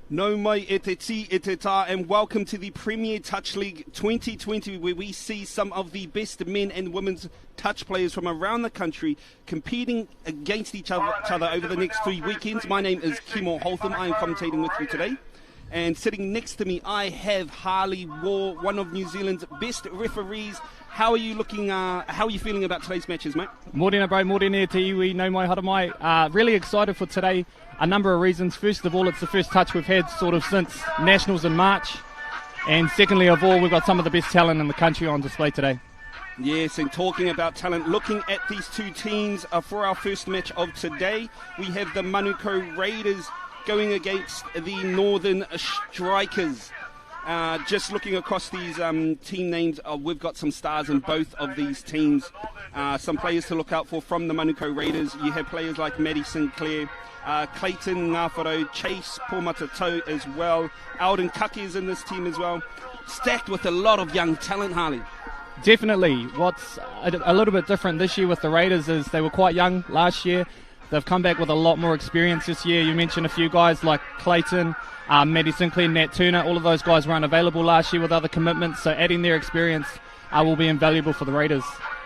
No mai e te ti e te tā, and welcome to the Premier Touch League 2020, where we see some of the best men and women's touch players from around the country competing against each other over the next 3 weekends. My name is Kimo Holtham. I am commentating with you today. And sitting next to me, I have Harley Waugh, one of New Zealand's best referees. How are you looking? How are you feeling about today's matches, mate? Morena, bro. Morena te iwi, no mai, hara mai. Really excited for today. A number of reasons. First of all, it's the first touch we've had sort of since Nationals in March. And secondly of all, we've got some of the best talent in the country on display today. Yes, and talking about talent, looking at these two teams for our first match of today, we have the Manukau Raiders going against the Northern Strikers. Just looking across these team names, we've got some stars in both of these teams. Some players to look out for from the Manukau Raiders. You have players like Maddie Sinclair, Clayton Ngāwharo, Chase Pōmatatau as well. Alden Kake is in this team as well. Stacked with a lot of young talent, Harley. Definitely. What's a little bit different this year with the Raiders is they were quite young last year. They've come back with a lot more experience this year. You mentioned a few guys like Clayton, Maddie Sinclair, Nat Turner. All of those guys were unavailable last year with other commitments, so adding their experience will be invaluable for the Raiders.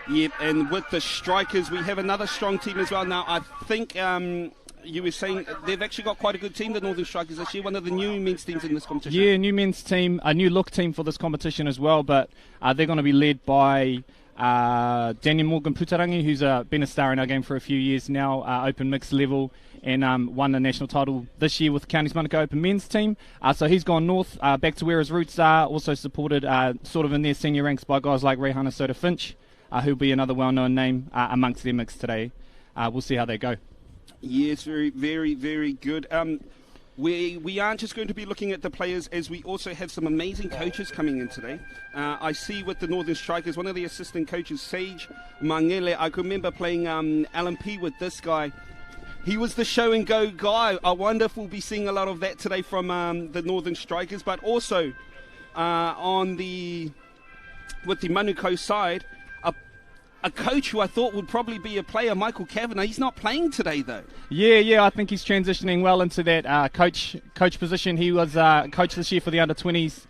Yep, and with the Strikers, we have another strong team as well. Now, I think you were saying they've actually got quite a good team, the Northern Strikers this year, one of the new men's teams in this competition. Yeah, new men's team, a new look team for this competition as well, but they're going to be led by Daniel Morgan Putarangi, who's been a star in our game for a few years now, open mixed level, and won the national title this year with Counties Manukau Open men's team. So he's gone north, back to where his roots are, also supported sort of in their senior ranks by guys like Rehana Soda Finch, who'll be another well-known name amongst their mix today. We'll see how they go. Yes, very, very, very good. We aren't just going to be looking at the players, as we also have some amazing coaches coming in today. I see with the Northern Strikers, one of the assistant coaches, Sage Mangele. I can remember playing LMP with this guy. He was the show and go guy. I wonder if we'll be seeing a lot of that today from the Northern Strikers, but also with the Manukau side, a coach who I thought would probably be a player, Michael Kavanagh. He's not playing today, though. Yeah, I think he's transitioning well into that coach position. He was coach this year for the under-20s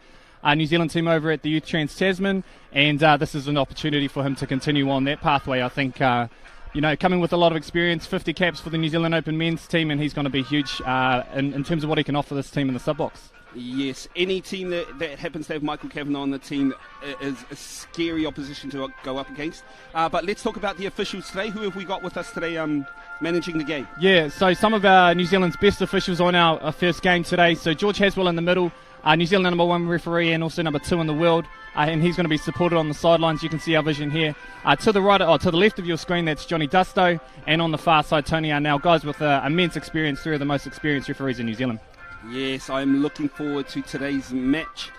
New Zealand team over at the Youth Trans Tasman, and this is an opportunity for him to continue on that pathway. I think, coming with a lot of experience, 50 caps for the New Zealand Open men's team, and he's going to be huge in terms of what he can offer this team in the sub-box. Yes, any team that happens to have Michael Kavanagh on the team is a scary opposition to go up against. But let's talk about the officials today. Who have we got with us today managing the game? Yeah, so some of our New Zealand's best officials on our first game today. So George Haswell in the middle, New Zealand number 1 referee and also number 2 in the world. And he's going to be supported on the sidelines. You can see our vision here. To the right, to the left of your screen, that's Johnny Dusto. And on the far side, Tony Arnell. Guys with immense experience, 3 of the most experienced referees in New Zealand. Yes, I'm looking forward to today's match.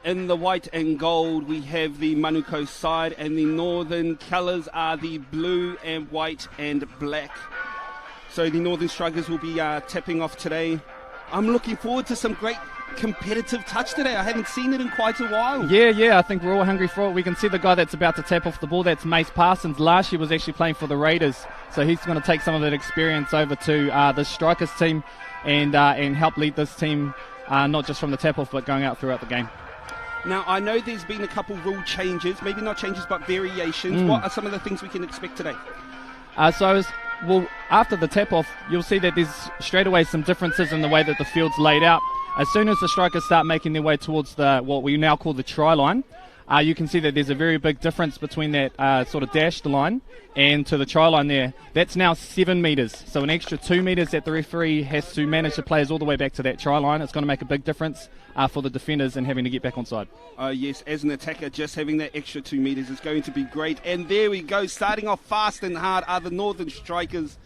In the white and gold, we have the Manukau side, and the northern colours are the blue and white and black. So the Northern Strikers will be tapping off today. I'm looking forward to some great competitive touch today. I haven't seen it in quite a while. Yeah, I think we're all hungry for it. We can see the guy that's about to tap off the ball. That's Mace Parsons. Last year was actually playing for the Raiders, so he's going to take some of that experience over to the Strikers team and help lead this team, not just from the tap-off, but going out throughout the game. Now, I know there's been a couple rule changes, maybe not changes, but variations. What are some of the things we can expect today? After the tap-off, you'll see that there's straight away some differences in the way that the field's laid out. As soon as the Strikers start making their way towards what we now call the try line, you can see that there's a very big difference between that sort of dashed line and to the try line there. That's now 7 metres, so an extra 2 metres that the referee has to manage the players all the way back to that try line. It's going to make a big difference for the defenders and having to get back onside. Yes, as an attacker, just having that extra 2 metres is going to be great. And there we go, starting off fast and hard are the Northern Strikers.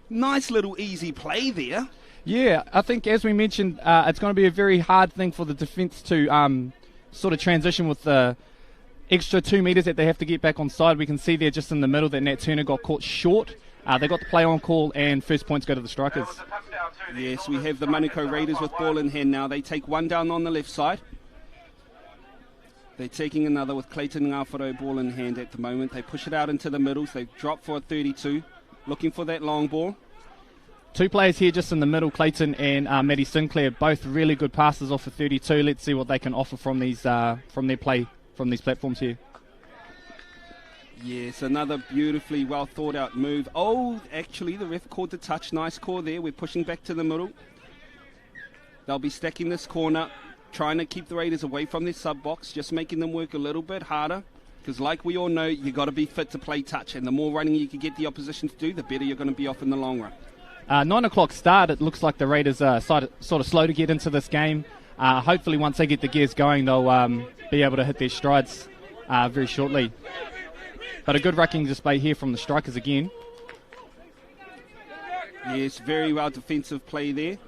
Nice little easy play there. Yeah, I think as we mentioned, it's going to be a very hard thing for the defence to sort of transition with the extra 2 metres that they have to get back on side. We can see there just in the middle that Nat Turner got caught short. They got the play on call, and first points go to the Strikers. Yes, we have the Manukau Raiders with ball in hand now. They take one down on the left side. They're taking another with Clayton Ngāwharo ball in hand at the moment. They push it out into the middle. So they drop for a 32, looking for that long ball. Two players here just in the middle, Clayton and Maddie Sinclair, both really good passes off of 32. Let's see what they can offer from these from their play from these platforms here. Yes, another beautifully well thought out move. Oh, actually, the ref called the touch. Nice call there. We're pushing back to the middle. They'll be stacking this corner, trying to keep the Raiders away from their sub box, just making them work a little bit harder. Because like we all know, you got to be fit to play touch, and the more running you can get the opposition to do, the better you're going to be off in the long run. 9 o'clock start. It looks like the Raiders are sort of slow to get into this game. Hopefully, once they get the gears going, they'll be able to hit their strides very shortly. But a good rucking display here from the strikers again. Yes, very well defensive play there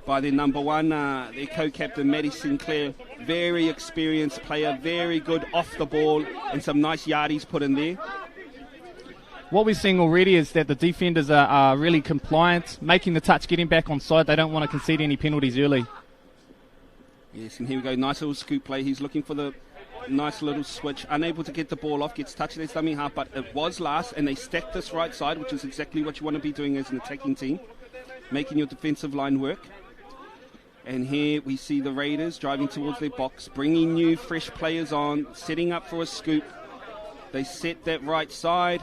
by their number one, their co-captain, Maddie Sinclair. Very experienced player, very good off the ball, and some nice yardies put in there. What we're seeing already is that the defenders are really compliant, making the touch, getting back on side. They don't want to concede any penalties early. Yes, and here we go. Nice little scoop play. He's looking for the nice little switch. Unable to get the ball off. Gets touched at their dummy half, but it was last, and they stacked this right side, which is exactly what you want to be doing as an attacking team, making your defensive line work. And here we see the Raiders driving towards their box, bringing new, fresh players on, setting up for a scoop. They set that right side.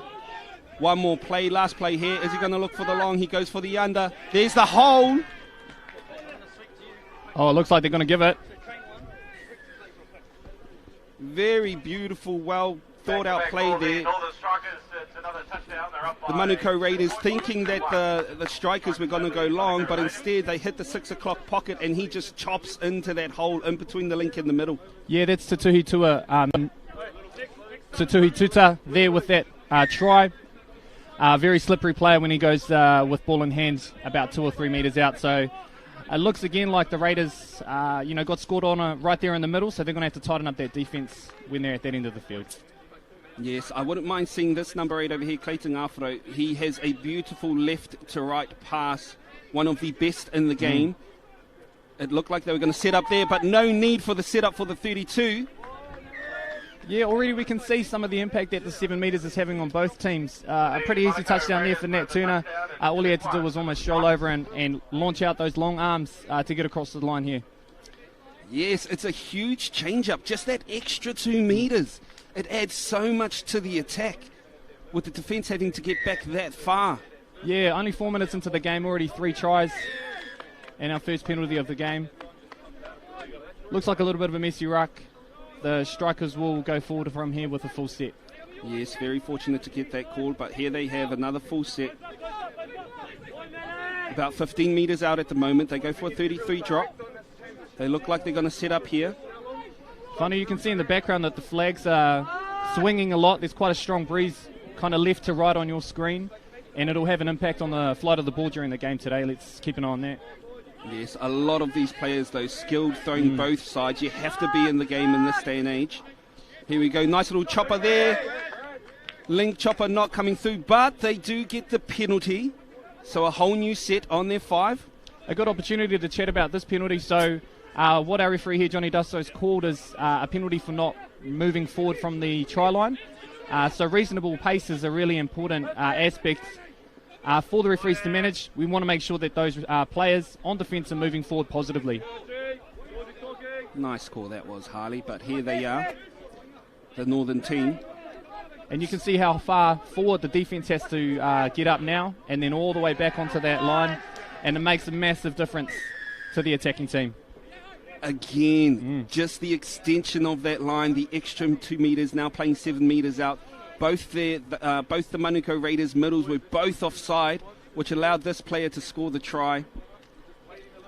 One more play, last play here. Is he going to look for the long? He goes for the under. There's the hole. Oh, it looks like they're going to give it. Very beautiful, well thought out play there. The Manukau Raiders thinking that the strikers were going to go long, but instead they hit the 6 o'clock pocket and he just chops into that hole in between the link and the middle. Yeah, that's Tutuhi Tuta there with that try. Very slippery player when he goes with ball in hands about 2 or 3 metres out. So it looks again like the Raiders got scored on right there in the middle, so they're going to have to tighten up that defence when they're at that end of the field. Yes, I wouldn't mind seeing this number 8 over here, Clayton Afro. He has a beautiful left-to-right pass, one of the best in the game. It looked like they were going to set up there, but no need for the setup for the 32. Yeah, already we can see some of the impact that the 7 metres is having on both teams. A pretty easy touchdown there for Nat Turner. All he had to do was almost stroll over and launch out those long arms to get across the line here. Yes, it's a huge change-up, just that extra 2 metres. It adds so much to the attack with the defence having to get back that far. Yeah, only 4 minutes into the game, already 3 tries and our first penalty of the game. Looks like a little bit of a messy ruck. The strikers will go forward from here with a full set. Yes, very fortunate to get that call, but here they have another full set. About 15 metres out at the moment. They go for a 33 drop. They look like they're going to set up here. Funny, you can see in the background that the flags are swinging a lot. There's quite a strong breeze kind of left to right on your screen, and it'll have an impact on the flight of the ball during the game today. Let's keep an eye on that. Yes, a lot of these players, though, skilled throwing both sides. You have to be in the game in this day and age. Here we go, nice little chopper there. Link chopper not coming through, but they do get the penalty. So a whole new set on their 5. A good opportunity to chat about this penalty. So what our referee here, Johnny Dusto, has called is a penalty for not moving forward from the try line. So reasonable pace is a really important aspect for the referees to manage. We want to make sure that those players on defence are moving forward positively. Nice call that was, Harley, but here they are, the Northern team. And you can see how far forward the defence has to get up now and then all the way back onto that line, and it makes a massive difference to the attacking team. Again, just the extension of that line, the extra 2 metres, now playing 7 metres out. Both the Manukau Raiders middles were both offside, which allowed this player to score the try.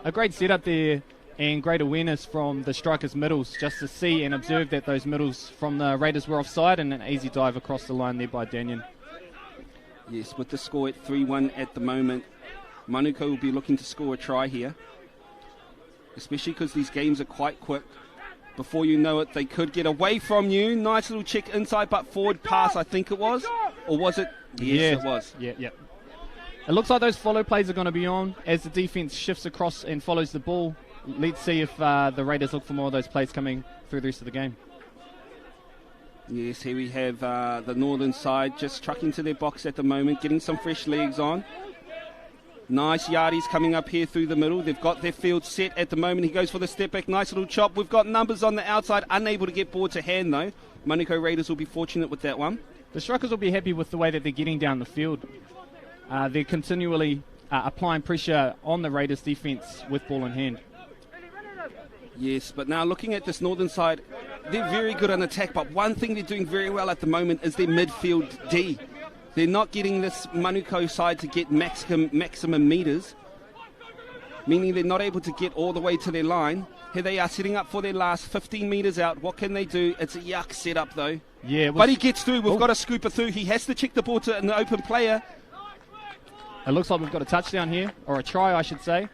A great setup there and great awareness from the strikers' middles, just to see and observe that those middles from the Raiders were offside, and an easy dive across the line there by Daniel. Yes, with the score at 3-1 at the moment, Manukau will be looking to score a try here, especially because these games are quite quick. Before you know it, they could get away from you. Nice little check inside, but forward pass, I think it was. Or was it? Yes, it was. Yeah. It looks like those follow plays are going to be on as the defence shifts across and follows the ball. Let's see if the Raiders look for more of those plays coming through the rest of the game. Yes, here we have the Northern side just trucking to their box at the moment, getting some fresh legs on. Nice Yardies coming up here through the middle. They've got their field set at the moment. He goes for the step back. Nice little chop. We've got numbers on the outside. Unable to get ball to hand, though. Manukau Raiders will be fortunate with that one. The Strikers will be happy with the way that they're getting down the field. They're continually applying pressure on the Raiders' defence with ball in hand. Yes, but now looking at this northern side, they're very good on attack, but one thing they're doing very well at the moment is their midfield D. They're not getting this Manukau side to get maximum metres, meaning they're not able to get all the way to their line. Here they are setting up for their last 15 metres out. What can they do? It's a yuck setup, though. Yeah, but he gets through. We've got a scooper through. He has to check the ball to an open player. It looks like we've got a touchdown here, or a try, I should say,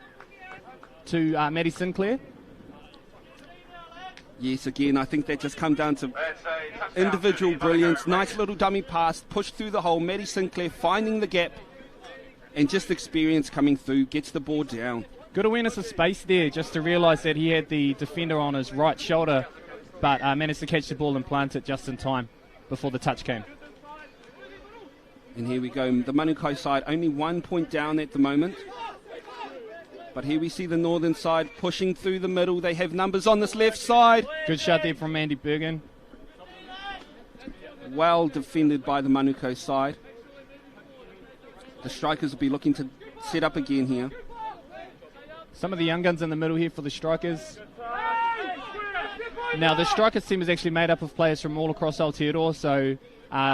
to Maddie Sinclair. Yes, again, I think that just come down to individual brilliance. Nice little dummy pass, pushed through the hole. Maddie Sinclair finding the gap, and just experience coming through, gets the ball down. Good awareness of space there, just to realise that he had the defender on his right shoulder, but managed to catch the ball and plant it just in time before the touch came. And here we go. The Manukau side only 1 point down at the moment. But here we see the northern side pushing through the middle. They have numbers on this left side. Good shot there from Andy Bergen. Well defended by the Manukau side. The Strikers will be looking to set up again here. Some of the young guns in the middle here for the Strikers. Now, the Strikers team is actually made up of players from all across Aotearoa, so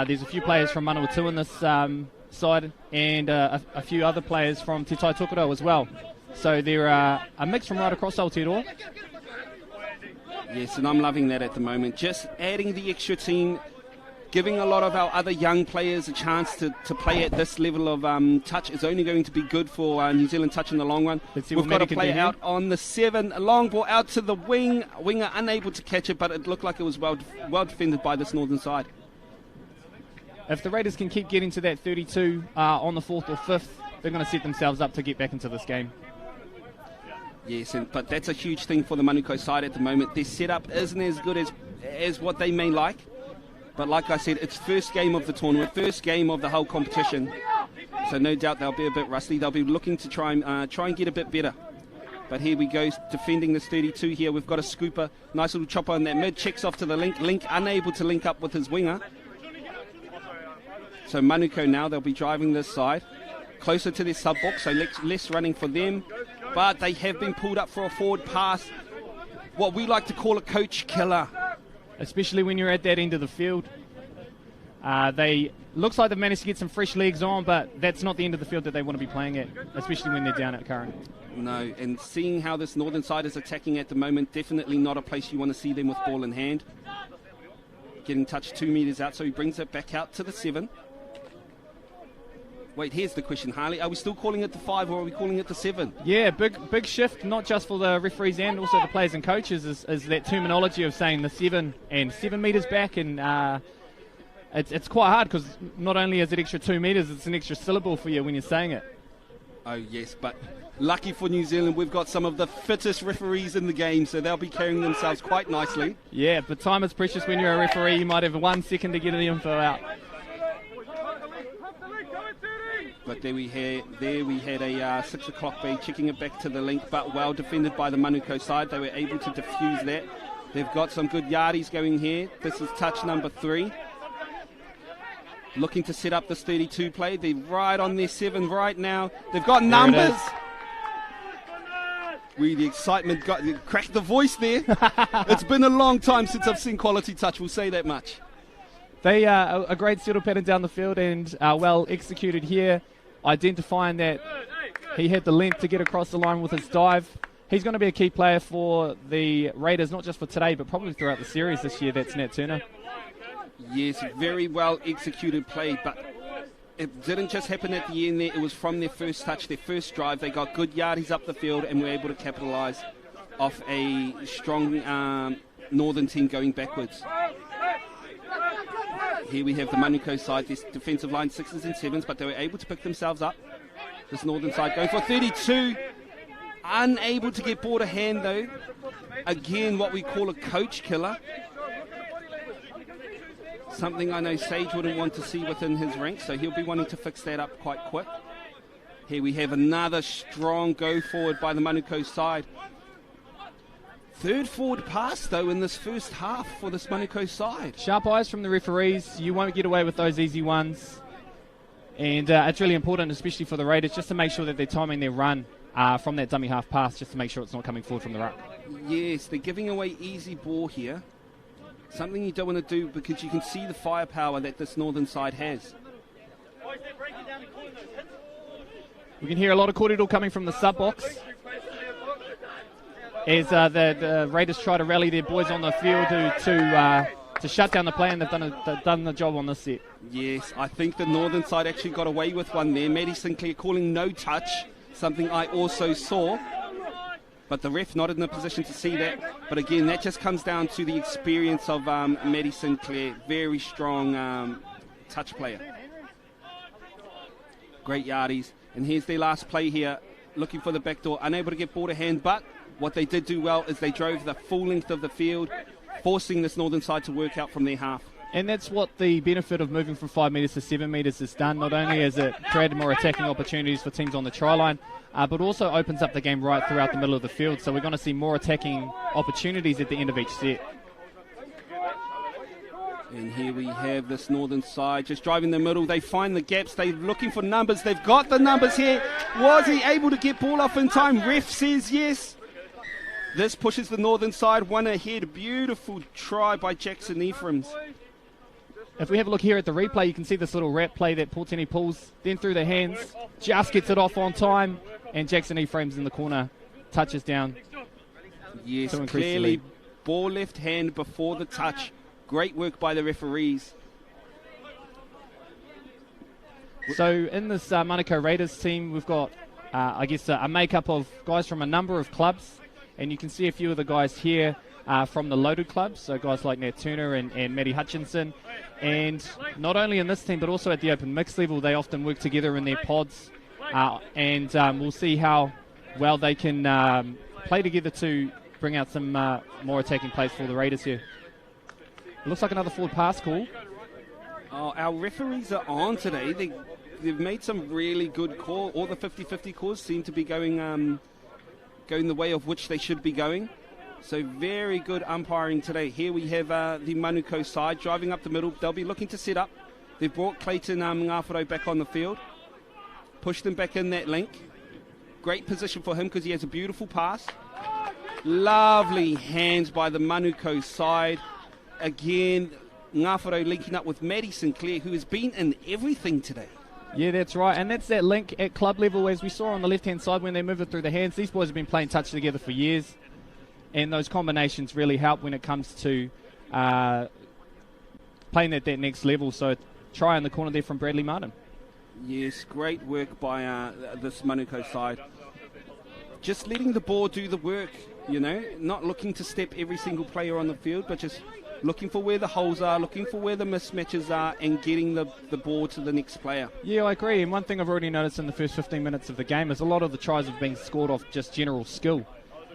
there's a few players from Manawatu in this side, and a few other players from Te Tai Tokerau as well. So they're a mix from right across Aotearoa. Yes, and I'm loving that at the moment. Just adding the extra team, giving a lot of our other young players a chance to play at this level of touch is only going to be good for New Zealand touch in the long run. We've got a player out on the 7, a long ball out to the wing. Winger unable to catch it, but it looked like it was well defended by this northern side. If the Raiders can keep getting to that 32 on the 4th or 5th, they're going to set themselves up to get back into this game. Yes, but that's a huge thing for the Manukau side at the moment. Their setup isn't as good as what they may like. But like I said, it's first game of the tournament, first game of the whole competition. So no doubt they'll be a bit rusty. They'll be looking to try and get a bit better. But here we go, defending this 32 here. We've got a scooper, nice little chopper on that mid, checks off to the link. Link unable to link up with his winger. So Manukau now, they'll be driving this side. Closer to their sub-box, so less running for them. But they have been pulled up for a forward pass. What we like to call a coach killer. Especially when you're at that end of the field. Looks like they've managed to get some fresh legs on, but that's not the end of the field that they want to be playing at, especially when they're down at current. No, and seeing how this northern side is attacking at the moment, definitely not a place you want to see them with ball in hand. Getting touched 2 metres out, so he brings it back out to the 7. Wait, here's the question, Harley. Are we still calling it the 5 or are we calling it the 7? Yeah, big shift, not just for the referees and also the players and coaches, is that terminology of saying the 7 and 7 metres back. And it's quite hard because not only is it extra 2 metres, it's an extra syllable for you when you're saying it. Oh, yes, but lucky for New Zealand, we've got some of the fittest referees in the game, so they'll be carrying themselves quite nicely. Yeah, but time is precious when you're a referee. You might have 1 second to get the info out. But there we had a 6 o'clock bay checking it back to the link, but well defended by the Manukau side. They were able to defuse that. They've got some good yardies going here. This is touch number 3. Looking to set up this 32 play. They're right on their 7 right now. They've got numbers. The excitement cracked the voice there. It's been a long time since I've seen quality touch, we'll say that much. They are a great settle pattern down the field and well executed here, identifying that he had the length to get across the line with his dive. He's going to be a key player for the Raiders, not just for today, but probably throughout the series this year. That's Nat Turner. Yes, very well executed play, but it didn't just happen at the end there. It was from their first touch, their first drive. They got good yardies up the field and were able to capitalise off a strong northern team going backwards. Here we have the Manukau side, this defensive line 6s and 7s, but they were able to pick themselves up. This northern side going for 32. Unable to get ball to hand though. Again, what we call a coach killer. Something I know Sage wouldn't want to see within his ranks, so he'll be wanting to fix that up quite quick. Here we have another strong go forward by the Manukau side. Third forward pass, though, in this first half for this Manukau side. Sharp eyes from the referees. You won't get away with those easy ones. And it's really important, especially for the Raiders, just to make sure that they're timing their run from that dummy half pass, just to make sure it's not coming forward from the ruck. Yes, they're giving away easy ball here. Something you don't want to do because you can see the firepower that this northern side has. We can hear a lot of kōrero coming from the sub-box as the Raiders try to rally their boys on the field to shut down the play, and they've done the job on this set. Yes, I think the northern side actually got away with one there. Maddie Sinclair calling no touch, something I also saw. But the ref not in a position to see that. But again, that just comes down to the experience of Maddie Sinclair. Very strong touch player. Great yardies. And here's their last play here, looking for the back door. Unable to get ball to hand, but what they did do well is they drove the full length of the field, forcing this northern side to work out from their half. And that's what the benefit of moving from 5 metres to 7 metres has done. Not only has it created more attacking opportunities for teams on the try line, but also opens up the game right throughout the middle of the field. So we're going to see more attacking opportunities at the end of each set. And here we have this northern side just driving the middle. They find the gaps. They're looking for numbers. They've got the numbers here. Was he able to get ball off in time? Ref says yes. This pushes the northern side one ahead. Beautiful try by Jackson Ephraim's. If we have a look here at the replay, you can see this little wrap play that Portini pulls, then through the hands, just gets it off on time, and Jackson Ephraim's in the corner, touches down. Yes, clearly ball left hand before the touch. Great work by the referees. So in this Manukau Raiders team, we've got, a makeup of guys from a number of clubs, and you can see a few of the guys here from the loaded clubs, so guys like Nat Turner and Matty Hutchinson. And not only in this team, but also at the open mix level, they often work together in their pods, and we'll see how well they can play together to bring out some more attacking plays for the Raiders here. It looks like another forward pass call. Oh, our referees are on today. They've made some really good calls. All the 50-50 calls seem to be going the way of which they should be going. So very good umpiring today. Here we have the Manukau side driving up the middle. They'll be looking to set up. They've brought Clayton Ngāwharo back on the field. Pushed him back in that link. Great position for him because he has a beautiful pass. Lovely hands by the Manukau side. Again, Ngāwharo linking up with Maddie Sinclair, who has been in everything today. Yeah, that's right. And that's that link at club level, as we saw on the left-hand side when they move it through the hands. These boys have been playing touch together for years. And those combinations really help when it comes to playing at that next level. So try in the corner there from Bradley Martin. Yes, great work by this Manukau side. Just letting the ball do the work, not looking to step every single player on the field, but just looking for where the holes are, looking for where the mismatches are, and getting the ball to the next player. Yeah, I agree. And one thing I've already noticed in the first 15 minutes of the game is a lot of the tries have been scored off just general skill.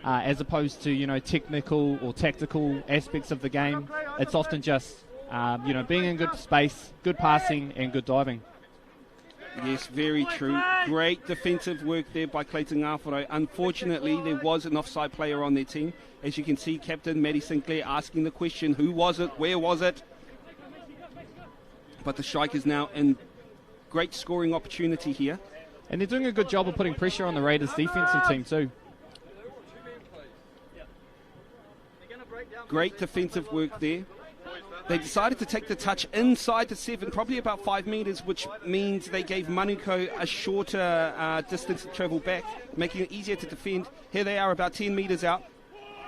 As opposed to, technical or tactical aspects of the game. It's often just, being in good space, good passing, and good diving. Yes, very true. Great defensive work there by Clayton Ngāwharo. Unfortunately, there was an offside player on their team. As you can see, Captain Maddie Sinclair asking the question, who was it, where was it? But the strike is now in great scoring opportunity here. And they're doing a good job of putting pressure on the Raiders' defensive team too. Great defensive work there. They decided to take the touch inside the 7, probably about 5 metres, which means they gave Manukau a shorter distance to travel back, making it easier to defend. Here they are about 10 metres out.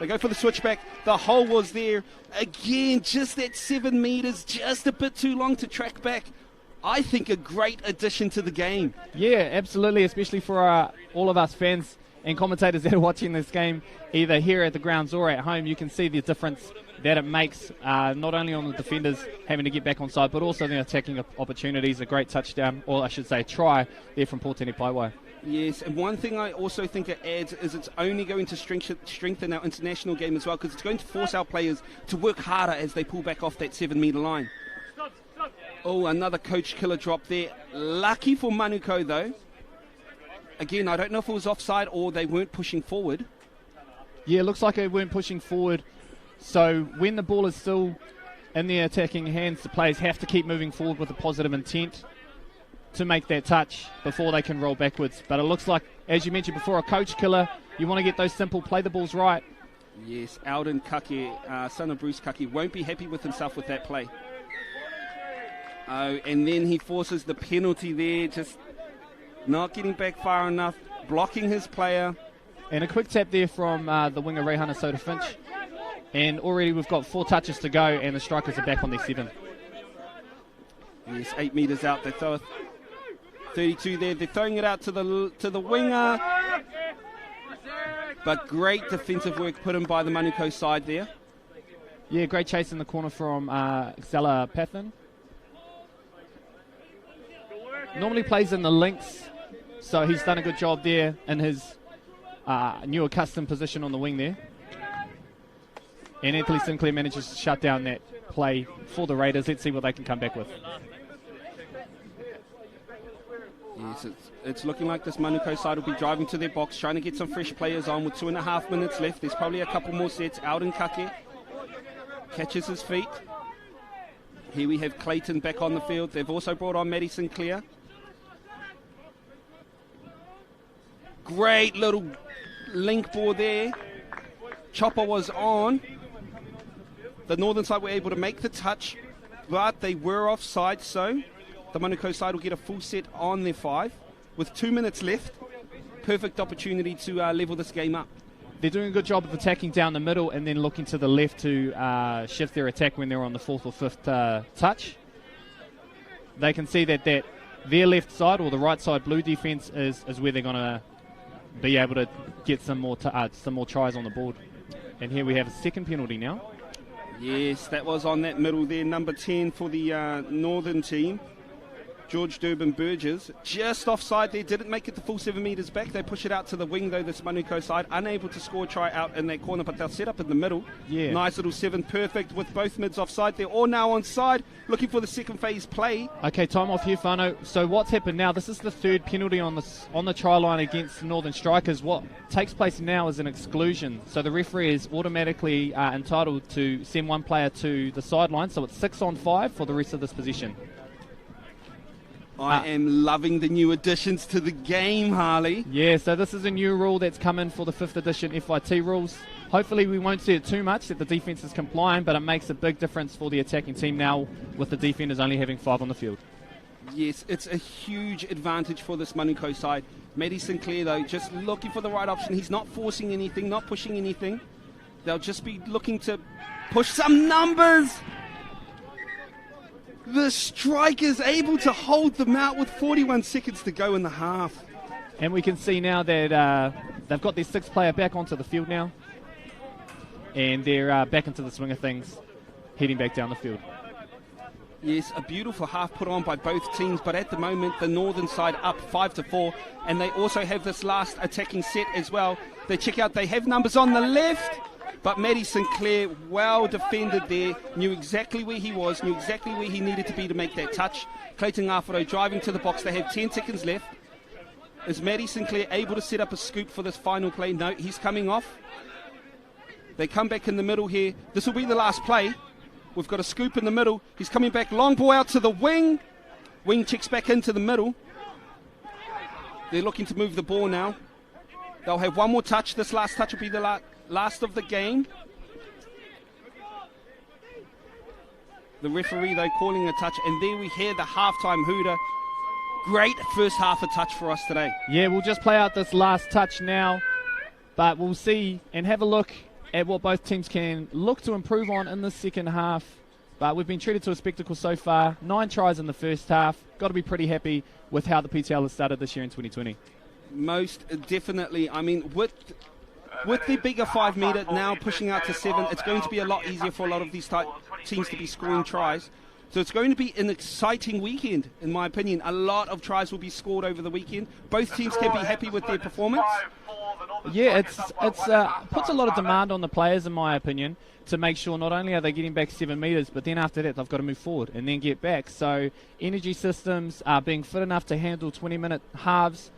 They go for the switchback. The hole was there. Again, just that 7 metres, just a bit too long to track back. I think a great addition to the game. Yeah, absolutely, especially for all of us fans and commentators that are watching this game, either here at the grounds or at home. You can see the difference that it makes, not only on the defenders having to get back on side, but also the attacking opportunities. A great touchdown, or I should say try, there from Portini Paiwai. Yes, and one thing I also think it adds is it's only going to strengthen our international game as well, because it's going to force our players to work harder as they pull back off that 7 metre line. Oh, another coach killer drop there. Lucky for Manukau though. Again, I don't know if it was offside or they weren't pushing forward. Yeah, it looks like they weren't pushing forward. So when the ball is still in the attacking hands, the players have to keep moving forward with a positive intent to make that touch before they can roll backwards. But it looks like, as you mentioned before, a coach killer. You want to get those simple, play the balls right. Yes, Alden Kake, son of Bruce Kake, won't be happy with himself with that play. Oh, and then he forces the penalty there, just not getting back far enough, blocking his player. And a quick tap there from the winger Rehana Soda Finch. And already we've got 4 touches to go, and the strikers are back on their 7. Yes, 8 metres out. They throw 32 there. They're throwing it out to the winger. But great defensive work put in by the Manukau side there. Yeah, great chase in the corner from Xela Pathan. Normally plays in the links, so he's done a good job there in his new accustomed position on the wing there. And Anthony Sinclair manages to shut down that play for the Raiders. Let's see what they can come back with. Yes, it's looking like this Manukau side will be driving to their box, trying to get some fresh players on with 2.5 minutes left. There's probably a couple more sets. Alden Kake catches his feet. Here we have Clayton back on the field. They've also brought on Maddie Sinclair. Great little link ball there. Chopper was on. The northern side were able to make the touch, but they were offside, so the Manukau side will get a full set on their 5 with 2 minutes left. Perfect opportunity to level this game up. They're doing a good job of attacking down the middle and then looking to the left to shift their attack when they're on the 4th or 5th touch. They can see that their left side or the right side blue defence is where they're going to be able to get some more tries on the board. And here we have a second penalty now. Yes, that was on that middle there, number 10 for the northern team. George Durban Burgess, just offside there, didn't make it the full 7 metres back. They push it out to the wing though, this Manukau side, unable to score a try out in that corner, but they'll set up in the middle. Yeah. Nice little 7, perfect with both mids offside. They're all now onside, looking for the second phase play. Okay, time off here, Whānau. So what's happened now, this is the 3rd penalty on the try line against the Northern Strikers. What takes place now is an exclusion. So the referee is automatically entitled to send one player to the sideline, so it's 6-on-5 for the rest of this possession. I am loving the new additions to the game, Harley. Yeah, so this is a new rule that's come in for the 5th edition FIT rules. Hopefully we won't see it too much, that the defence is compliant, but it makes a big difference for the attacking team now with the defenders only having 5 on the field. Yes, it's a huge advantage for this Manukau side. Maddie Sinclair, though, just looking for the right option. He's not forcing anything, not pushing anything. They'll just be looking to push some numbers. The Strikers able to hold them out with 41 seconds to go in the half. And we can see now that they've got their 6th player back onto the field now. And they're back into the swing of things, heading back down the field. Yes, a beautiful half put on by both teams, but at the moment the northern side up 5-4, and they also have this last attacking set as well. They check out, they have numbers on the left, but Maddie Sinclair, well defended there, knew exactly where he was, knew exactly where he needed to be to make that touch. Clayton Ngāwharo driving to the box, they have 10 seconds left. Is Maddie Sinclair able to set up a scoop for this final play? No, he's coming off. They come back in the middle here. This will be the last play. We've got a scoop in the middle. He's coming back, long ball out to the wing. Wing checks back into the middle. They're looking to move the ball now. They'll have one more touch. This last touch will be the last of the game. The referee, though, calling a touch. And there we hear the halftime hooter. Great first half of touch for us today. Yeah, we'll just play out this last touch now. But we'll see and have a look at what both teams can look to improve on in the second half. But we've been treated to a spectacle so far. 9 tries in the first half. Got to be pretty happy with how the PTL has started this year in 2020. Most definitely. I mean, with the bigger 5 metre now pushing out to 7, it's going to be a lot easier for a lot of these teams to be scoring tries. So it's going to be an exciting weekend, in my opinion. A lot of tries will be scored over the weekend. Both teams can be happy with their performance. Yeah, it's puts a lot of demand on the players, in my opinion, to make sure not only are they getting back 7 metres, but then after that they've got to move forward and then get back. So energy systems are being fit enough to handle 20-minute halves.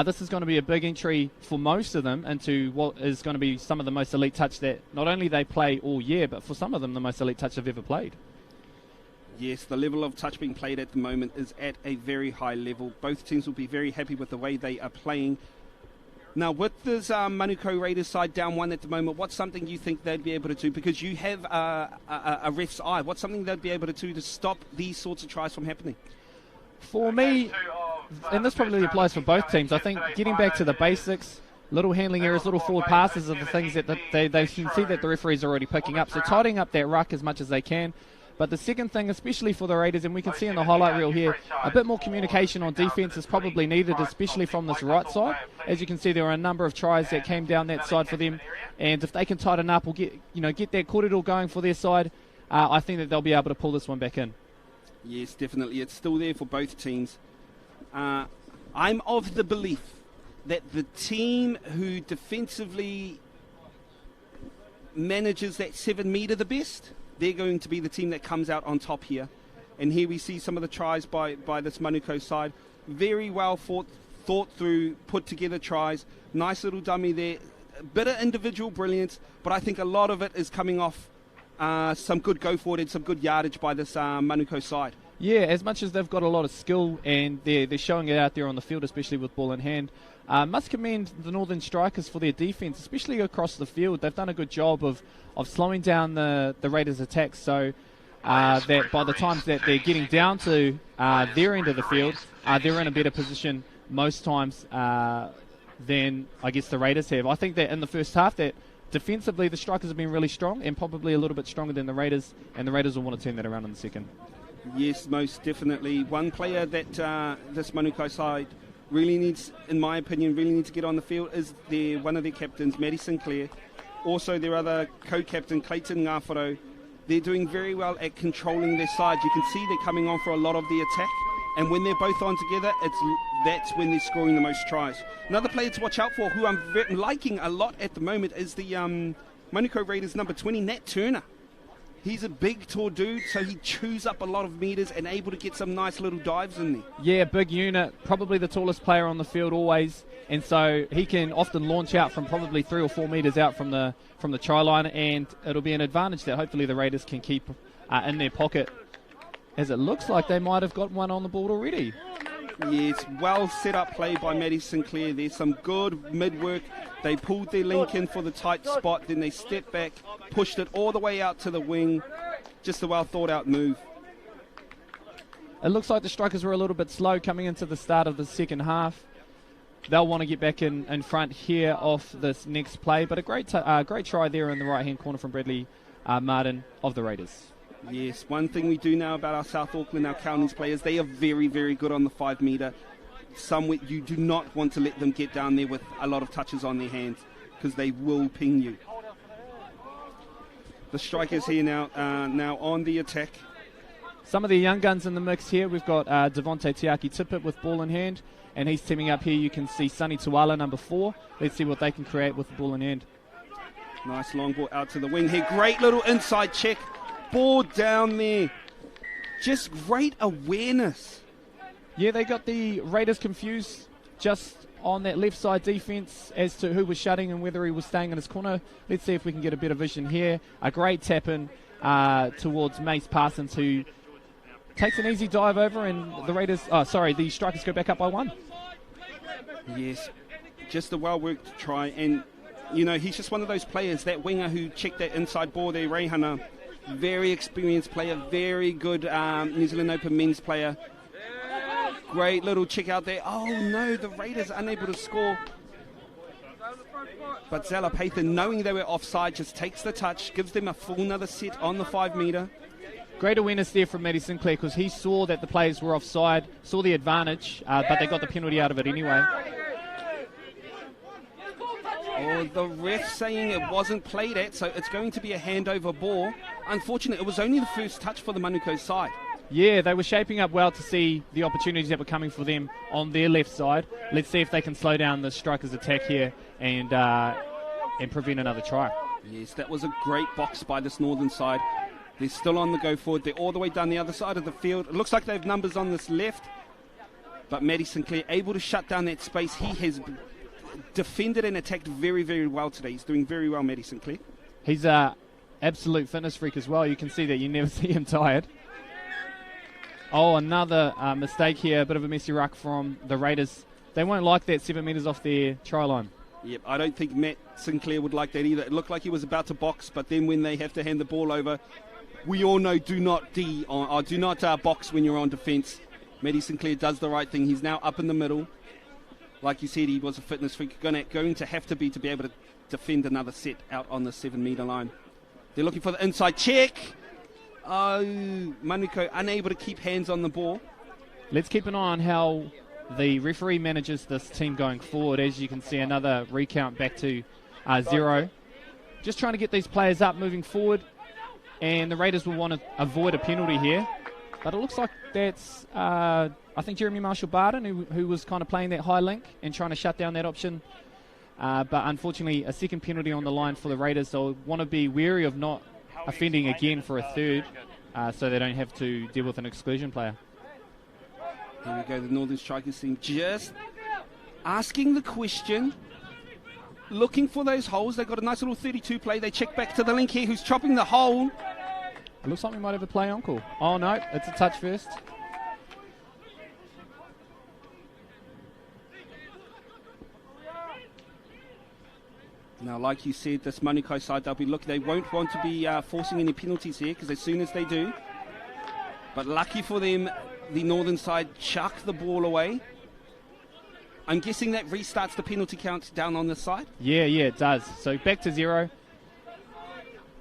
This is going to be a big entry for most of them into what is going to be some of the most elite touch that not only they play all year, but for some of them the most elite touch they've ever played. Yes, the level of touch being played at the moment is at a very high level. Both teams will be very happy with the way they are playing. Now, with this Manukau Raiders side down 1 at the moment, what's something you think they'd be able to do? Because you have a ref's eye. What's something they'd be able to do to stop these sorts of tries from happening? For me, and this probably applies for both teams, I think getting back to the basics, little handling errors, little forward passes are the things that they can see that the referees are already picking up. So tidying up that ruck as much as they can. But the second thing, especially for the Raiders, and we can see in the highlight reel here, a bit more communication on defence is probably needed, especially from this right side. As you can see, there are a number of tries that came down that side for them, and if they can tighten up or get that corridor going for their side, I think that they'll be able to pull this one back in. Yes, definitely. It's still there for both teams. I'm of the belief that the team who defensively manages that 7 metre the best, they're going to be the team that comes out on top here. And here we see some of the tries by this Manukau side. Very well thought through, put together tries. Nice little dummy there. A bit of individual brilliance, but I think a lot of it is coming off some good go forward and some good yardage by this Manukau side. Yeah, as much as they've got a lot of skill and they're showing it out there on the field, especially with ball in hand, must commend the Northern Strikers for their defence, especially across the field. They've done a good job of slowing down the Raiders' attacks so that by the times that they're getting down to their end of the field, they're in a better position most times than, I guess, the Raiders have. I think that in the first half that defensively the Strikers have been really strong and probably a little bit stronger than the Raiders, and the Raiders will want to turn that around in the second. Yes, most definitely. One player that this Manukau side really needs, in my opinion, to get on the field is one of their captains, Maddie Sinclair. Also their other co-captain, Clayton Ngāwharo. They're doing very well at controlling their side. You can see they're coming on for a lot of the attack. And when they're both on together, that's when they're scoring the most tries. Another player to watch out for, who I'm liking a lot at the moment, is the Manukau Raiders number 20, Nat Turner. He's a big, tall dude, so he chews up a lot of meters and able to get some nice little dives in there. Yeah, big unit, probably the tallest player on the field always, and so he can often launch out from probably 3 or 4 meters out from the try line, and it'll be an advantage that hopefully the Raiders can keep in their pocket, as it looks like they might have got one on the board already. Yes, well set up play by Maddie Sinclair. There's some good mid-work. They pulled their link in for the tight spot, then they stepped back, pushed it all the way out to the wing. Just a well thought out move. It looks like the Strikers were a little bit slow coming into the start of the second half. They'll want to get back in front here off this next play, but a great try there in the right-hand corner from Bradley Martin of the Raiders. Yes, one thing we do know about our South Auckland, our counties players, they are very, very good on the 5 metre. You do not want to let them get down there with a lot of touches on their hands, because they will ping you. The Strikers here now on the attack. Some of the young guns in the mix here. We've got Devonte Tiaki Tippett with ball in hand, and he's teaming up here. You can see Sonny Tuala, number 4. Let's see what they can create with the ball in hand. Nice long ball out to the wing here. Great little inside check. Ball down there. Just great awareness. Yeah, they got the Raiders confused just on that left side defence as to who was shutting and whether he was staying in his corner. Let's see if we can get a better vision here. A great tap in towards Mace Parsons, who takes an easy dive over, and the Strikers go back up by 1. Yes, just a well-worked try, and he's just one of those players, that winger who checked that inside ball there, Reihana. Very experienced player, very good New Zealand Open men's player. Great little check out there. Oh no, the Raiders unable to score. But Zalapathan, knowing they were offside, just takes the touch, gives them a full another set on the 5 metre. Great awareness there from Matty Sinclair, because he saw that the players were offside, saw the advantage, but they got the penalty out of it anyway. Oh, the ref saying it wasn't played at, so it's going to be a handover ball. Unfortunately, it was only the first touch for the Manukau side. Yeah, they were shaping up well to see the opportunities that were coming for them on their left side. Let's see if they can slow down the Strikers' attack here and prevent another try. Yes, that was a great box by this northern side. They're still on the go forward. They're all the way down the other side of the field. It looks like they have numbers on this left. But Matty Sinclair able to shut down that space. He has defended and attacked very, very well today. He's doing very well, Matty Sinclair. He's a absolute fitness freak as well. You can see that you never see him tired. Oh, another mistake here. A bit of a messy ruck from the Raiders. They won't like that 7 metres off their try line. Yep, I don't think Matt Sinclair would like that either. It looked like he was about to box, but then when they have to hand the ball over, we all know do not box when you're on defence. Matty Sinclair does the right thing. He's now up in the middle. Like you said, he was a fitness freak. Going to have to be able to defend another set out on the 7 metre line. They're looking for the inside check. Oh, Manukau unable to keep hands on the ball. Let's keep an eye on how the referee manages this team going forward. As you can see, another recount back to 0. Just trying to get these players up moving forward. And the Raiders will want to avoid a penalty here. But it looks like that's, I think, Jeremy Marshall-Barden, who was kind of playing that high link and trying to shut down that option. But unfortunately, a second penalty on the line for the Raiders. They'll want to be wary of not offending again for a third, so they don't have to deal with an exclusion player. Here we go, the Northern Strikers team just asking the question, looking for those holes. They've got a nice little 32 play. They check back to the link here, who's chopping the hole. It looks like we might have a play on call. Oh, no, it's a touch first. Now, like you said, this Manukau side, they won't want to be forcing any penalties here, because as soon as they do, but lucky for them, the Northern side chuck the ball away. I'm guessing that restarts the penalty count down on this side? Yeah, it does. So back to 0.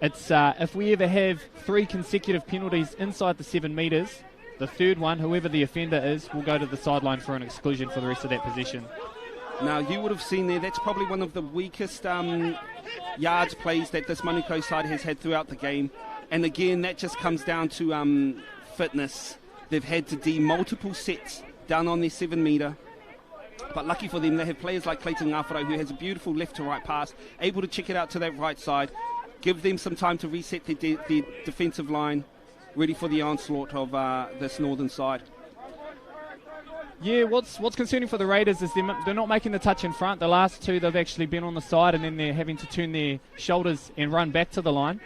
It's if we ever have 3 consecutive penalties inside the 7 metres, the third one, whoever the offender is, will go to the sideline for an exclusion for the rest of that possession. Now, you would have seen there, that's probably one of the weakest yards plays that this Manukau side has had throughout the game. And again, that just comes down to fitness. They've had to do multiple sets down on their 7 metre. But lucky for them, they have players like Clayton Ngāwhara, who has a beautiful left-to-right pass, able to check it out to that right side, give them some time to reset their defensive line, ready for the onslaught of this Northern side. Yeah, what's concerning for the Raiders is they're not making the touch in front. The last 2, they've actually been on the side, and then they're having to turn their shoulders and run back to the line.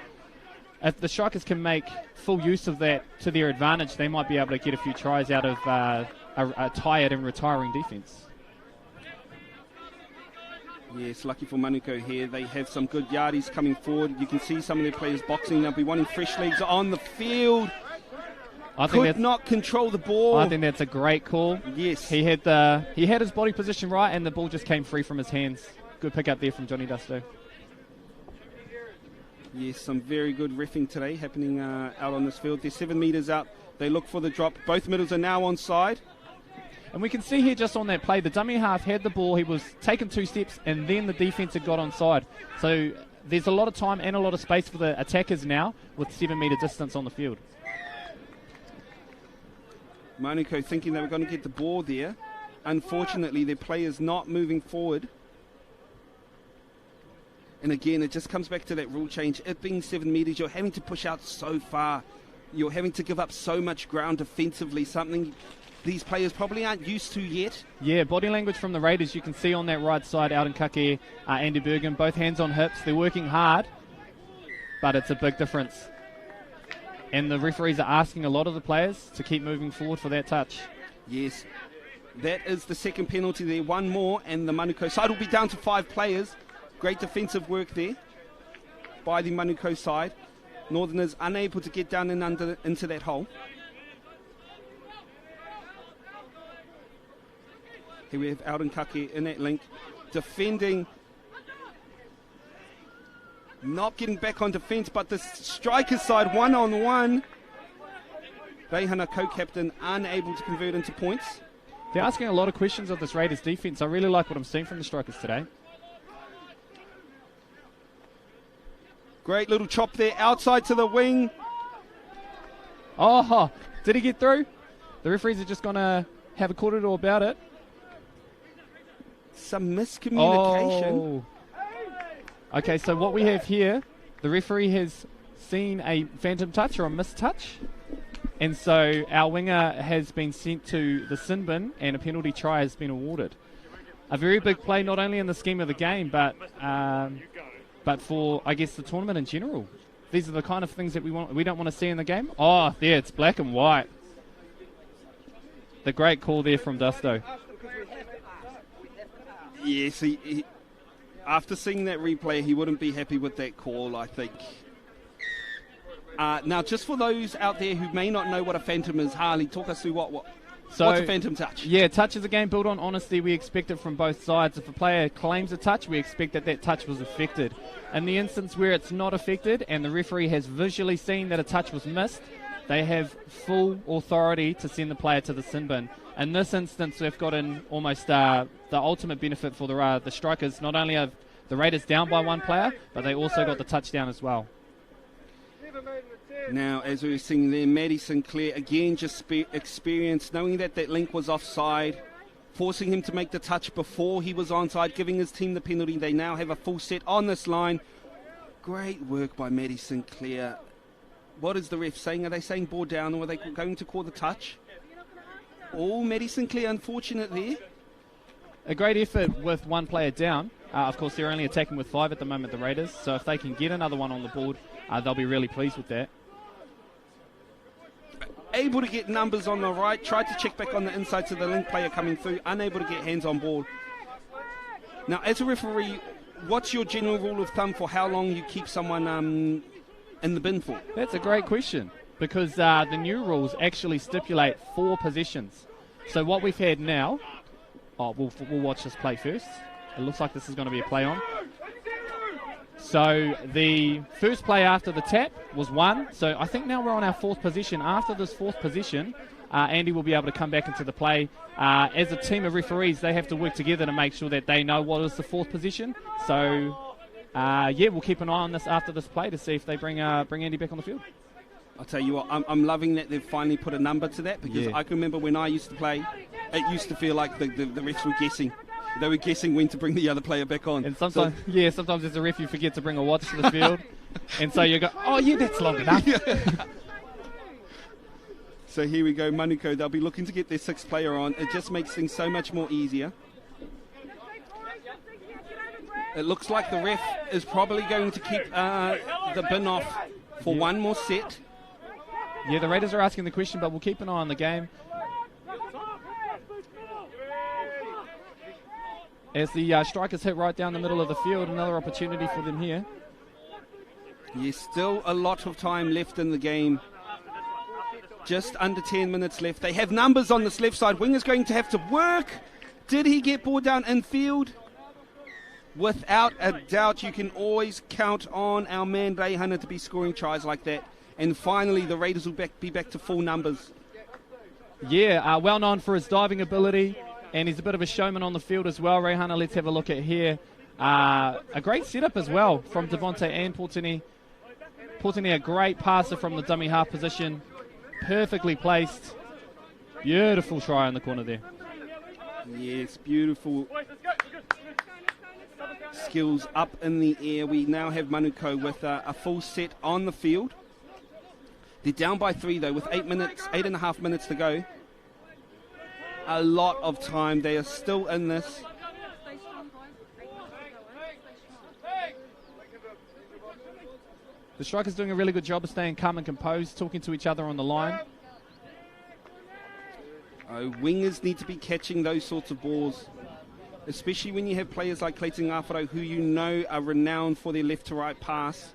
If the Strikers can make full use of that to their advantage, they might be able to get a few tries out of a tired and retiring defence. Yes, lucky for Manukau here. They have some good yardies coming forward. You can see some of their players boxing. They'll be wanting fresh legs on the field. Could not control the ball. I think that's a great call. Yes. He had his body position right, and the ball just came free from his hands. Good pick up there from Johnny Dusto. Yes, some very good reffing today happening out on this field. They're 7 metres out. They look for the drop. Both middles are now onside. And we can see here just on that play, the dummy half had the ball. He was taking 2 steps, and then the defence had got onside. So there's a lot of time and a lot of space for the attackers now with 7 metre distance on the field. Manukau thinking they were going to get the ball there. Unfortunately, their players not moving forward. And again, it just comes back to that rule change. It being 7 metres, you're having to push out so far. You're having to give up so much ground defensively, something these players probably aren't used to yet. Yeah, body language from the Raiders, you can see on that right side, out in Kake, Andy Bergen, both hands on hips. They're working hard, but it's a big difference. And the referees are asking a lot of the players to keep moving forward for that touch. Yes, that is the second penalty there. One more, and the Manukau side will be down to 5 players. Great defensive work there by the Manukau side. Northerners unable to get down and into that hole. Here we have Alden Kake in that link, defending, not getting back on defence, but the Strikers side 1-on-1. Reihana co-captain unable to convert into points. They're asking a lot of questions of this Raiders defence. I really like what I'm seeing from the Strikers today. Great little chop there, outside to the wing. Oh, did he get through? The referees are just going to have a corridor about it. Some miscommunication. Oh. Okay, so what we have here, the referee has seen a phantom touch or a missed touch. And so our winger has been sent to the sin bin and a penalty try has been awarded. A very big play, not only in the scheme of the game, but for, I guess, the tournament in general. These are the kind of things that we don't want to see in the game. Oh, there, it's black and white. The great call there from Dusto. Yes, after seeing that replay, he wouldn't be happy with that call, I think. Now, just for those out there who may not know what a phantom is, Harley, talk us through what's a phantom touch? Yeah, touch is a game built on honesty. We expect it from both sides. If a player claims a touch, we expect that touch was affected. In the instance where it's not affected and the referee has visually seen that a touch was missed, they have full authority to send the player to the sin bin. In this instance, they've gotten almost the ultimate benefit for the strikers. Not only are the Raiders down by one player, but they also got the touchdown as well. Now, as we were seeing there, Maddie Sinclair, again, just experience, knowing that link was offside, forcing him to make the touch before he was onside, giving his team the penalty. They now have a full set on this line. Great work by Maddie Sinclair. What is the ref saying? Are they saying ball down, or are they going to call the touch? Oh, Maddie Sinclair, unfortunate there. A great effort with one player down. Of course, they're only attacking with 5 at the moment, the Raiders. So if they can get another one on the board, they'll be really pleased with that. Able to get numbers on the right, tried to check back on the inside to the link player coming through, unable to get hands on ball. Now, as a referee, what's your general rule of thumb for how long you keep someone in the bin for? That's a great question, because the new rules actually stipulate 4 possessions. So what we've had now, we'll watch this play first. It looks like this is going to be a play on. So the first play after the tap was 1. So I think now we're on our 4th possession. After this 4th possession, Andy will be able to come back into the play. As a team of referees, they have to work together to make sure that they know what is the 4th position. So, we'll keep an eye on this after this play to see if they bring Andy back on the field. I'll tell you what, I'm loving that they've finally put a number to that, because I can remember when I used to play, it used to feel like the refs were guessing. They were guessing when to bring the other player back on. And sometimes as a ref you forget to bring a watch to the field. And so you go, that's long enough. So here we go, Manukau. They'll be looking to get their 6th player on. It just makes things so much more easier. It looks like the ref is probably going to keep the bin off for one more set. Yeah, the Raiders are asking the question, but we'll keep an eye on the game. As the strikers hit right down the middle of the field, another opportunity for them here. Yes, still a lot of time left in the game. Just under 10 minutes left. They have numbers on this left side. Winger's going to have to work. Did he get ball down in field? Without a doubt, you can always count on our man Reihana to be scoring tries like that. And finally, the Raiders will be back to full numbers. Yeah, well known for his diving ability. And he's a bit of a showman on the field as well. Reihana, let's have a look at here. A great setup as well from Devontae and Portini. Portini, a great passer from the dummy half position. Perfectly placed. Beautiful try in the corner there. Yes, beautiful. Skills up in the air. We now have Manukau with a full set on the field. They're down by 3 though, with 8.5 minutes to go. A lot of time. They are still in this. The strikers doing a really good job of staying calm and composed, talking to each other on the line. Wingers need to be catching those sorts of balls, especially when you have players like Clayton Ngāwharo, who you know are renowned for their left-to-right pass.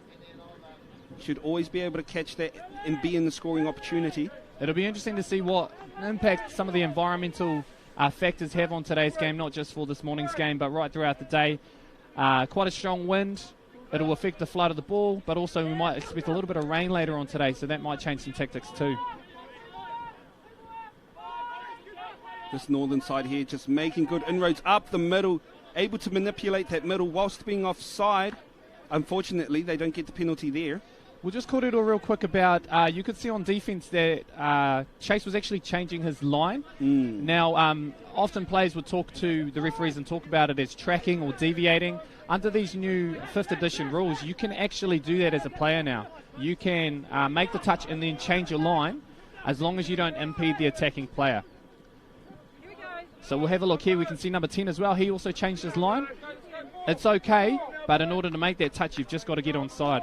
Should always be able to catch that and be in the scoring opportunity. It'll be interesting to see what impact some of the environmental factors have on today's game, not just for this morning's game, but right throughout the day. Quite a strong wind. It'll affect the flight of the ball, but also we might expect a little bit of rain later on today, so that might change some tactics too. This northern side here just making good inroads up the middle, able to manipulate that middle whilst being offside. Unfortunately, they don't get the penalty there. We'll just call it all real quick about, you could see on defence that Chase was actually changing his line. Now, often players would talk to the referees and talk about it as tracking or deviating. Under these new 5th edition rules, you can actually do that as a player now. You can make the touch and then change your line as long as you don't impede the attacking player. So we'll have a look here. We can see number 10 as well. He also changed his line. It's okay, but in order to make that touch, you've just got to get onside.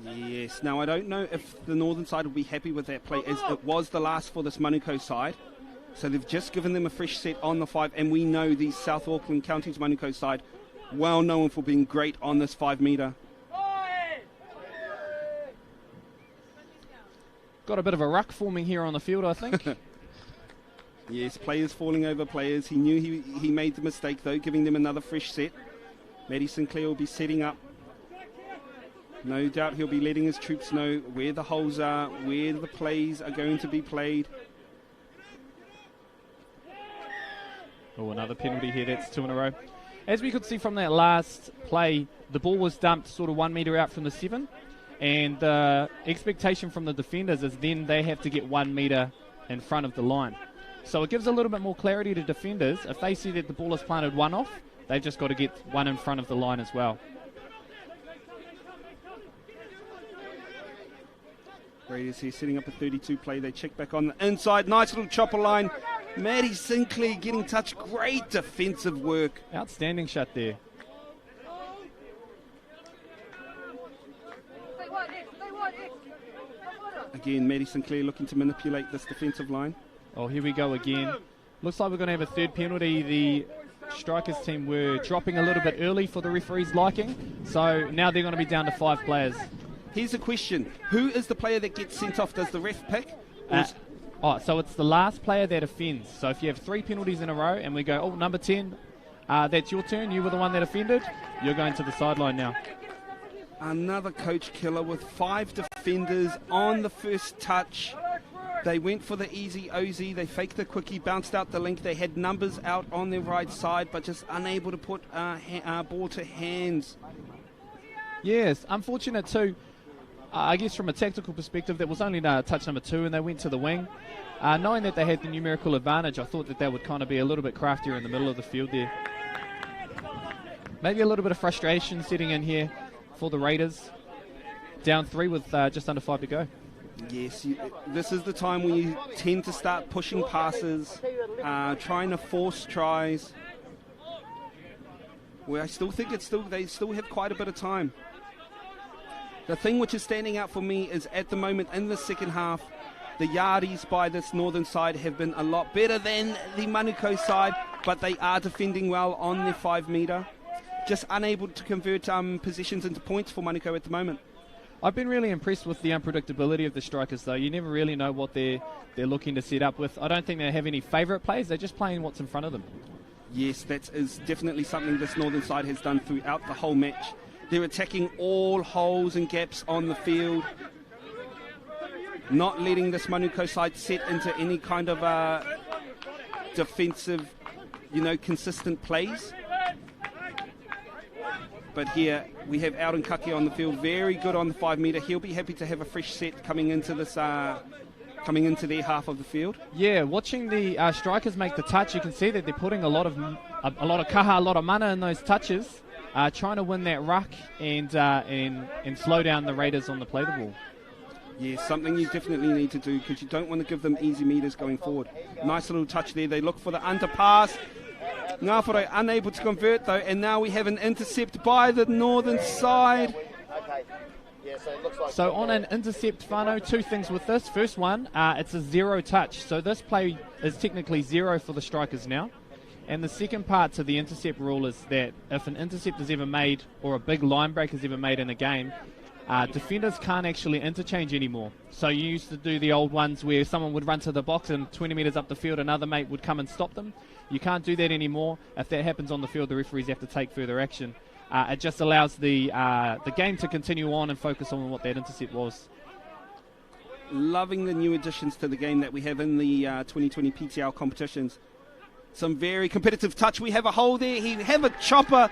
Yes. Now, I don't know if the northern side will be happy with that play, as it was the last for this Manukau side. So they've just given them a fresh set on the 5, and we know the South Auckland Counties Manukau side, well known for being great on this 5 metre. Got a bit of a ruck forming here on the field, I think. Yes, players falling over players. He knew he made the mistake, though, giving them another fresh set. Matty Sinclair will be setting up. No doubt he'll be letting his troops know where the holes are, where the plays are going to be played. Oh, another penalty here. That's 2 in a row. As we could see from that last play, the ball was dumped sort of 1 metre out from the 7. And the expectation from the defenders is then they have to get 1 metre in front of the line. So it gives a little bit more clarity to defenders. If they see that the ball is planted 1 off, they've just got to get 1 in front of the line as well. Raiders here setting up a 32 play. They check back on the inside. Nice little chopper line. Matty Sinclair getting touched. Great defensive work. Outstanding shot there. Again, Matty Sinclair looking to manipulate this defensive line. Oh, here we go again. Looks like we're going to have a third penalty. The Strikers team were dropping a little bit early for the referee's liking. So now they're going to be down to 5 players. Here's a question. Who is the player that gets sent off? Does the ref pick? So it's the last player that offends. So if you have 3 penalties in a row and we go, oh, number 10, that's your turn. You were the one that offended. You're going to the sideline now. Another coach killer with 5 defenders on the first touch. They went for the easy OZ. They faked the quickie, bounced out the link. They had numbers out on their right side, but just unable to put ball to hands. Yes, unfortunate too. I guess from a tactical perspective, that was only touch number 2, and they went to the wing. Knowing that they had the numerical advantage, I thought that would kind of be a little bit craftier in the middle of the field there. Maybe a little bit of frustration setting in here for the Raiders. Down 3 with just under 5 to go. Yes, this is the time when you tend to start pushing passes, trying to force tries. Well, I still think they still have quite a bit of time. The thing which is standing out for me is at the moment in the second half, the Yardies by this northern side have been a lot better than the Manukau side, but they are defending well on their 5 metre. Just unable to convert positions into points for Manukau at the moment. I've been really impressed with the unpredictability of the Strikers, though. You never really know what they're looking to set up with. I don't think they have any favourite plays. They're just playing what's in front of them. Yes, that is definitely something this northern side has done throughout the whole match. They're attacking all holes and gaps on the field, not letting this Manukau side set into any kind of defensive, consistent plays. But here we have Auden Kake on the field, very good on the 5 metre. He'll be happy to have a fresh set coming into this, coming into their half of the field. Yeah, watching the Strikers make the touch, you can see that they're putting a lot of kaha, a lot of mana in those touches, trying to win that ruck and slow down the Raiders on the play the ball. Yeah, something you definitely need to do because you don't want to give them easy meters going forward. Nice little touch there. They look for the underpass. Ngāwhare unable to convert though, and now we have an intercept by the northern side. So on an intercept, Whānau, 2 things with this. First one, it's a 0 touch. So this play is technically 0 for the Strikers now. And the second part to the intercept rule is that if an intercept is ever made or a big line break is ever made in a game, defenders can't actually interchange anymore. So you used to do the old ones where someone would run to the box and 20 metres up the field another mate would come and stop them. You can't do that anymore. If that happens on the field, the referees have to take further action. It just allows the game to continue on and focus on what that intercept was. Loving the new additions to the game that we have in the 2020 PTL competitions. Some very competitive touch. We have a hole there. He have a chopper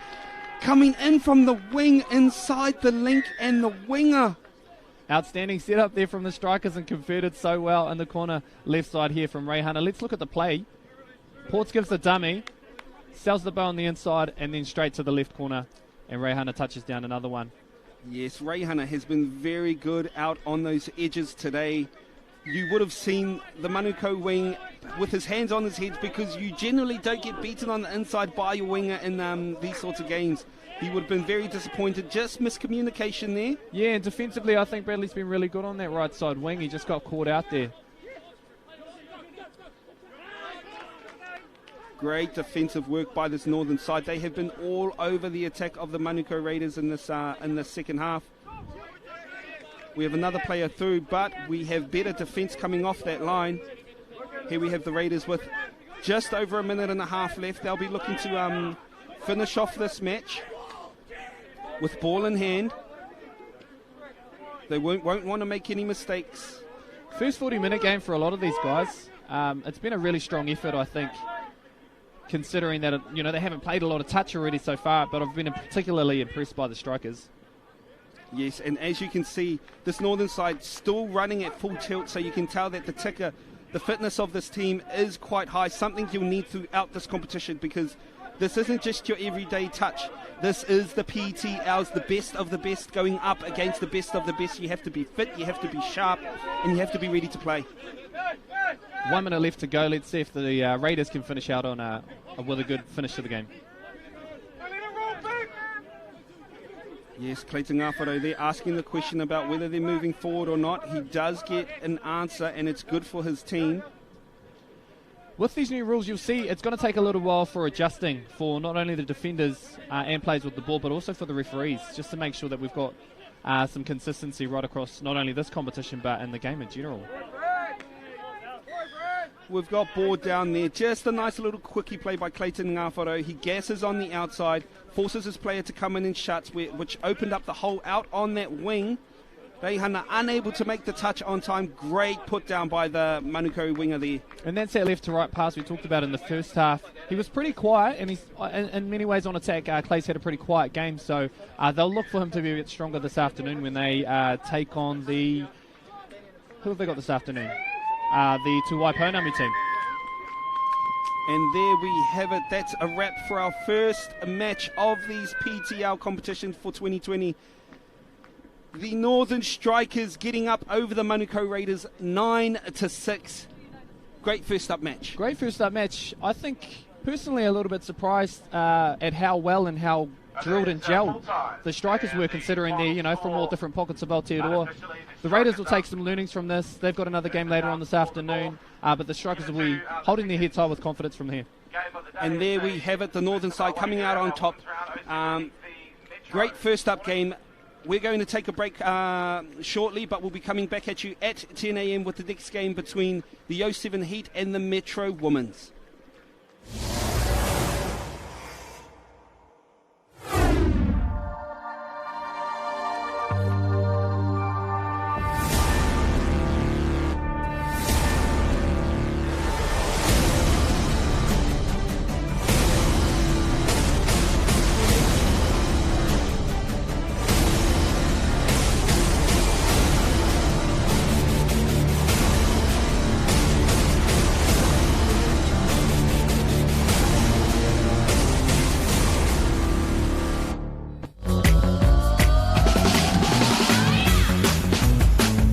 coming in from the wing inside the link and the winger. Outstanding setup there from the Strikers and converted so well in the corner left side here from Reihana. Let's look at the play. Ports gives the dummy, sells the bow on the inside, and then straight to the left corner, and Reihana touches down another one. Yes, Reihana has been very good out on those edges today. you would have seen the Manukau wing with his hands on his head, because you generally don't get beaten on the inside by your winger in these sorts of games. He would have been very disappointed. Just miscommunication there. Yeah, and defensively, I think Bradley's been really good on that right side wing. He just got caught out there. Great defensive work by this northern side. They have been all over the attack of the Manukau Raiders in the second half. We have another player through, but we have better defence coming off that line. Here we have the Raiders with just over a minute and a half left. They'll be looking to finish off this match with ball in hand. They won't want to make any mistakes. First 40-minute game for a lot of these guys. It's been a really strong effort, I think, considering that they haven't played a lot of touch already so far, but I've been particularly impressed by the strikers. Yes, and as you can see, this northern side still running at full tilt, so you can tell that the fitness of this team is quite high, something you'll need throughout this competition, because this isn't just your everyday touch. This is the PTLs, the best of the best, going up against the best of the best. You have to be fit, you have to be sharp, and you have to be ready to play. 1 minute left to go. Let's see if the Raiders can finish out on with a good finish to the game. Yes, Clayton Ngawharo there asking the question about whether they're moving forward or not. He does get an answer, and it's good for his team. With these new rules, you'll see it's going to take a little while for adjusting for not only the defenders and players with the ball, but also for the referees, just to make sure that we've got some consistency right across not only this competition, but in the game in general. We've got board down there. Just a nice little quickie play by Clayton Ngawharo. He gasses on the outside, forces his player to come in and shuts, which opened up the hole out on that wing. They are unable to make the touch on time. Great put down by the Manukau winger there. And that's that left to right pass we talked about in the first half. He was pretty quiet, and he's in many ways on attack. Clay's had a pretty quiet game, so they'll look for him to be a bit stronger this afternoon when they take on the... Who have they got this afternoon? The Tuwai-Pounamu team. And there we have it. That's a wrap for our first match of these PTL competitions for 2020. The Northern Strikers getting up over the Manukau Raiders 9-6. Great first up match. Great first up match. I think personally a little bit surprised at how well and how drilled and gelled the Strikers were, considering they're from all different pockets of Aotearoa. The Raiders will take some learnings from this. They've got another game later on this afternoon, but the Strikers will be holding their heads high with confidence from here. And there we have it, the northern side coming out on top. Great first up game. We're going to take a break shortly, but we'll be coming back at you at 10 a.m. with the next game between the 07 Heat and the Metro Women's.